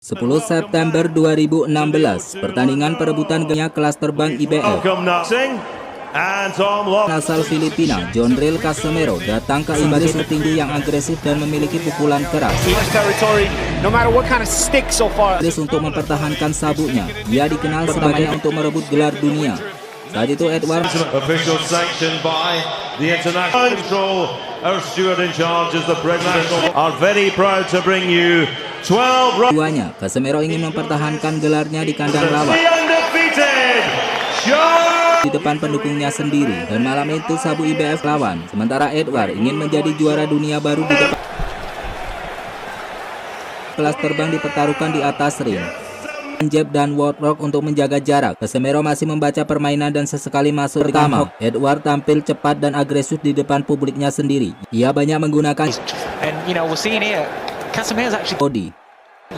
10 September 2016, pertandingan perebutan gelar kelas terbang GBR. Asal Filipina, Casimero datang ke imbari tinju yang agresif dan memiliki pukulan keras. Untuk mempertahankan sabuknya, dia dikenal sebagai untuk merebut gelar dunia. Saat itu Edward duanya, Casimero ingin mempertahankan gelarnya di kandang lawan di depan pendukungnya sendiri, dan malam itu sabuk IBF lawan. Sementara Edward ingin menjadi juara dunia baru di depan. Kelas terbang dipertaruhkan di atas ring. Jab dan work untuk menjaga jarak. Casimero masih membaca permainan dan sesekali masuk pertama. Edward tampil cepat dan agresif di depan publiknya sendiri. Ia banyak menggunakan body.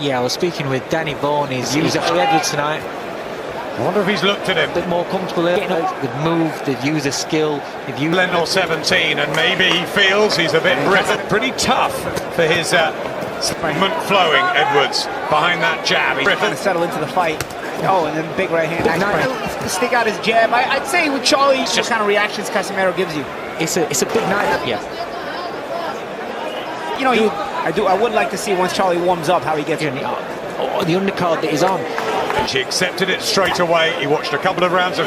Yeah, I was speaking with Danny Vaughan. He's Edwards tonight. I wonder if he's looked at him. A bit more comfortable there. The move, the user skill. If you Lendl 17, and maybe he feels he's a bit pretty tough for his movement flowing. Edwards behind that jab. He's trying to settle into the fight. Oh, and then big right hand. Stick out his jab. I'd say with Charli, what kind of reactions Casimero gives you. It's a big night. Yeah. You know, I would like to see once Charli warms up how he gets the undercard that he's on. She accepted it straight away. He watched a couple of rounds of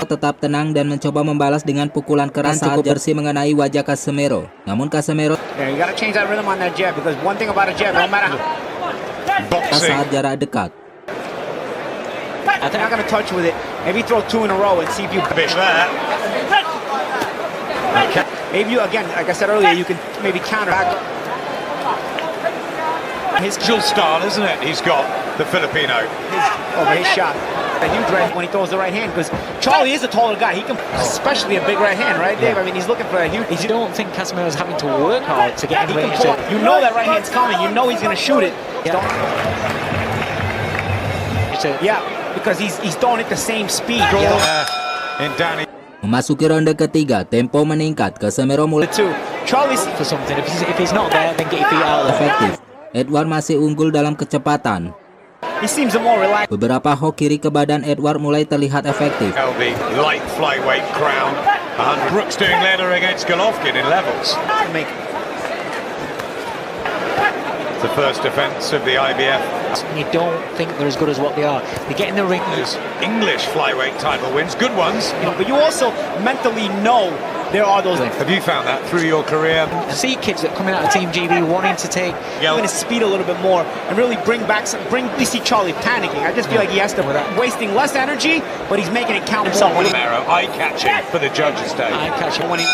tetap tenang dan mencoba membalas dengan pukulan keras saat jersey mengenai wajah Casimero. Namun Casimero you gotta change that rhythm on that jab, because one thing about a jab, no matter saat jarak dekat. I'm not gonna touch with it. Maybe throw two in a row and see if you bish there. Okay. Maybe you, again, like I said earlier, you can maybe counter back. His dual style, isn't it? He's got the Filipino. His shot. A huge right when he throws the right hand, because Charli is a taller guy. He can, especially a big right hand, right, Dave? I mean, he's looking for a huge. You don't think Casimero's having to work hard to get in range? You know that right hand's coming. You know he's going to shoot it. Yeah, because he's throwing it the same speed. In Danny. Memasuki ronde ketiga, tempo meningkat. Casimero mulai Charli's for something. If he's not there, then get your feet out. Efektif. Edward masih unggul dalam kecepatan. He seems more relaxed. Beberapa hook kiri ke badan Edward mulai terlihat efektif. LB light flyweight crown. 100. Brooks doing leather against Golovkin in levels. The first defense of the IBF. You don't think they're as good as what they are. They get in the ring. English flyweight title wins, good ones. But you also mentally know there are those. Have you found that through your career? I see kids that are coming out of Team GB wanting to take, going to speed a little bit more and really bring you see Charli panicking. I just feel like he has to wasting less energy, but he's making it count himself. Eye-catching for the judges' day. Eye-catching when he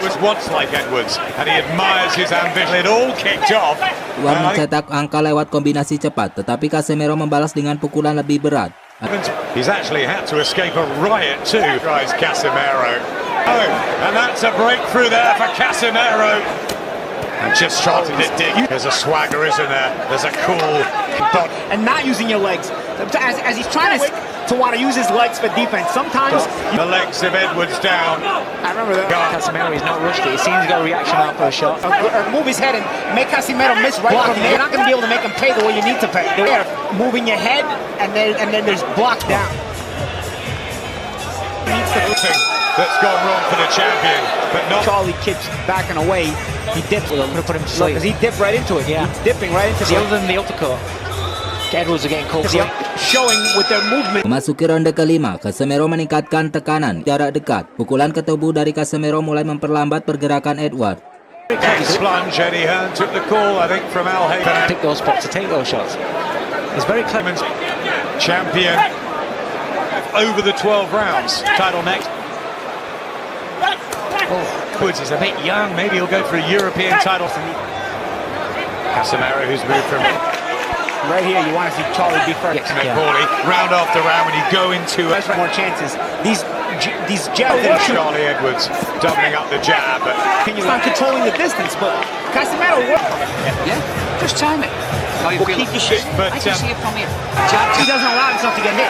was once like Edwards, and he admires his ambition. It all kicked off. Edward mencetak angka lewat kombinasi cepat, tetapi Casimero membalas dengan pukulan lebih berat. He's actually had to escape a riot too. Tries Casimero. Oh, and that's a breakthrough there for Casimero. And just started to dig. There's a swagger, isn't there? There's a cool. And not using your legs. As he's trying to want to use his legs for defense. Sometimes the legs of Edwards down. I remember that. Casimero, he's not rushed it. He seems to got a reaction out for a shot. Move his head and make Casimero miss right from there. You're not going to be able to make him pay the way you need to pay. They're moving your head, and then there's block down. That's gone wrong for the champion, but not. Charli keeps backing away. He dips. We're going to put him to sleep. Because he dipped right into it. Yeah. He's dipping right into it. Other than the uppercut, Edwards are getting caught. Showing with their movement. Memasuki ronde kelima, Casimero meningkatkan tekanan jarak dekat. Pukulan ke tubuh dari Casimero mulai memperlambat pergerakan Edward. Plunge. Eddie Hearn took the call, I think, from Al Haven. Pick those spots to take those shots. He's very clever. Champion over the 12 rounds. Title next. Woods is a bit young. Maybe he'll go for a European title. Casimero, who's moved from. Right here, you want to see Charli be first. Poorly, round after round, when you go into it. More chances. These jabs that Charli Edwards doubling up the jab. He's not controlling the distance, but Casimero works. Yeah, just time it. Keep your shit. I can see it from here. He doesn't allow himself to get hit.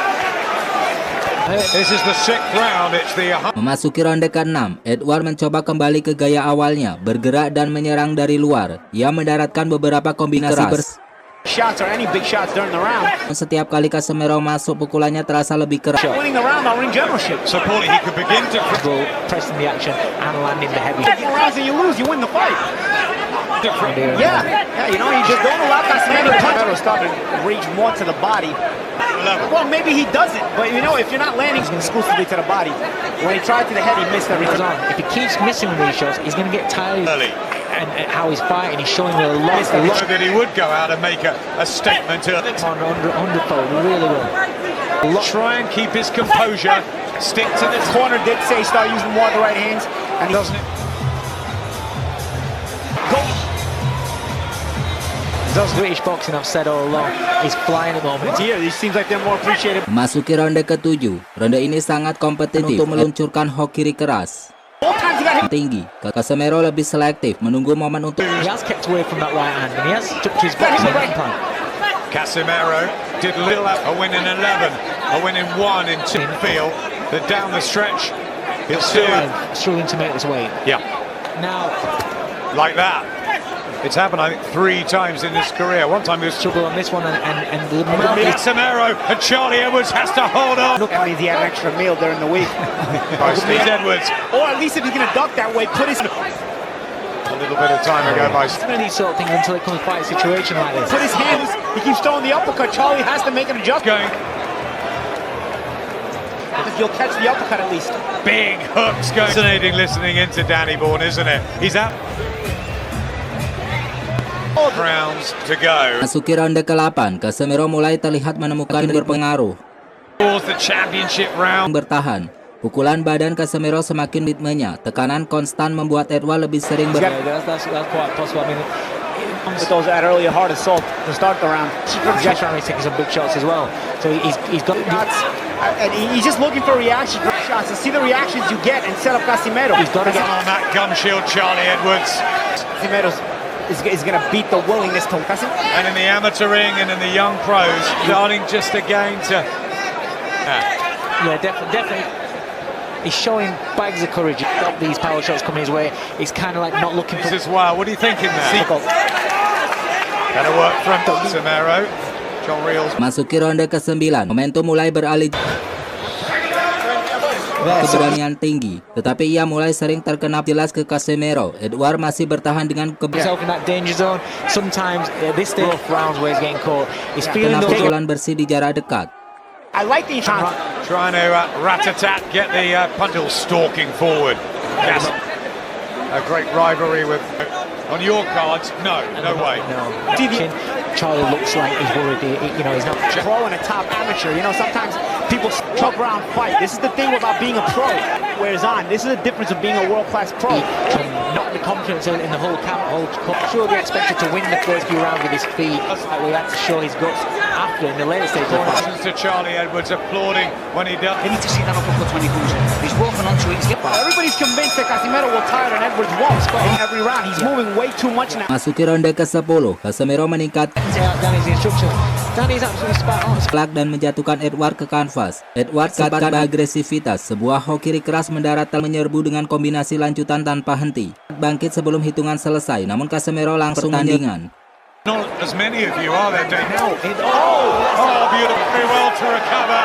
This is the 6th round. It's the Memasuki ronde ke-6, Edward mencoba kembali ke gaya awalnya, bergerak dan menyerang dari luar. Ia mendaratkan beberapa kombinasi keras. Shots or any big shots during the round. Setiap kali Casimero masuk, pukulannya terasa lebih keras. Winning the round on ring generalship. supporting. He could begin to pressing the action and landing the heavy. Taking rounds and you lose, you win the fight. Yeah, you know, you just don't allow Casimero to punch. Start to reach more to the body. Well, maybe he doesn't, but you know, if you're not landing exclusively to the body, when he tried to the head, he missed everything. If he keeps missing these shots, he's going to get tired. early. And how he's fighting, he's showing a lot. So that he would go out and make a statement to On underfold, really well. try and keep his composure, stick to the Corner did say start using more of the right hands, and he doesn't. Does British boxing, I've said all along, is flying at the moment. Here, it seems like they're more appreciated. Memasuki ronde ke-7, ronde ini sangat kompetitif untuk meluncurkan hook kiri keras All times he got him. tinggi. Casimero lebih selektif, menunggu momen untuk He has kept away from that right hand, and he has stuck to his boxing plan. Casimero did little a win in 11, a win in 1 in 2 field. That down the stretch, he'll still Struggling to make this weight. yeah, Now, like that. It's happened, I think, 3 times in his career. One time he was struggle on this one, and the Casimero, and Charli Edwards has to hold on. That means he had an extra meal during the week. By Steve Edwards, Or at least if he's going to duck that way, put his a little bit of time ago by some of these sort of things until it comes fight a situation like this. put his hands. He keeps throwing the uppercut. Charlie has to make an adjustment. going Because you'll catch the uppercut at least. big hooks going. Fascinating listening into Danny Bourne, isn't it? He's out. Rounds to go. Masuki ronde ke-8, Casimero mulai terlihat menemukan berpengaruh Towards the championship round. bertahan. Pukulan badan Casimero semakin ritmenya. Tekanan konstan membuat Edward lebih sering Yeah, that's quite possible. I mean, With those that earlier hard assault to start the round. Jack Charli's taking some big shots as well. So he's got. And he's just looking for reaction shots and see the reactions you get and set up Casimero. He's got to get. On that gum shield, Charli Edwards. Casimero is going to beat the willingness to Casimero. And in the amateur ring and in the young pros, starting just again to... Yeah, definitely. He's showing bags of courage. He's got these power shots coming his way. He's kind of like not looking for. This is wild. What are you thinking there? Better work from Casimero. John Reels. Masuki ronde ke-9, momentum mulai beralih keberanian tinggi, tetapi ia mulai sering terkena jelas ke Casimero. Edward masih bertahan dengan Himself in that danger zone. Sometimes this rough rounds where he's getting caught. He's feeling those. pukulan bersih di jarak dekat. I like the shot. Trying to rat-a-tat, get the punch stalking forward. Yes. A great rivalry with... On your cards, no way. No. Charlie looks like he's worried. You know, he's not. Pro and a top amateur. You know, sometimes people truck around fight. This is the thing about being a pro. Whereas this is the difference of being a world-class pro. Can knock the confidence in the whole camp. Sure, they expected to win the first few rounds with his feet. We had to show his guts after in the later stage of the fight. To Charli Edwards applauding when he does. They need to see that uppercut when he comes in. He's walking onto it. Everybody's convinced that Casimero will tire and Edwards won't. But in every round, he's moving way too much now. Masuki ronde ke-10, Casimero meningkat Danny's instruction. Danny's absolutely spot on. plak dan menjatuhkan Edward ke kanvas. Edward katakan agresivitas, sebuah hook kiri keras mendarat menyerbu dengan kombinasi lanjutan tanpa henti. Bangkit sebelum hitungan selesai, namun Casimero langsung pertandingan. Not as many of you are there, Dave. Oh, beautiful. Very well to recover.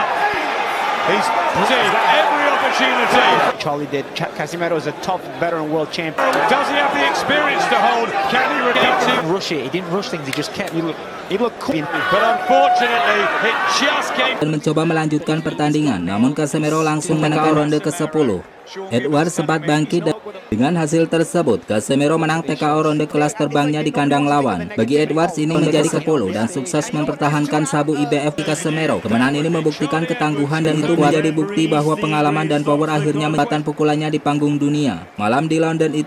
He's taken every opportunity. Charlie did. Casimero is a tough veteran world champion. Does he have the experience to hold? Can he repeat He it? didn't rush it. He didn't rush things. He just kept. He looked cool. But unfortunately, it just came. Dan mencoba melanjutkan pertandingan, namun Casimero langsung menekan ronde ke-10. Edward sempat bangkit dengan hasil tersebut. Casimero menang TKO ronde kelas terbangnya di kandang lawan. Bagi Edwards ini menjadi ke-10 dan sukses mempertahankan sabu IBF di Casimero. Kemenangan ini membuktikan ketangguhan dan itu menjadi bukti bahwa pengalaman dan power akhirnya membatan pukulannya di panggung dunia. Malam di London itu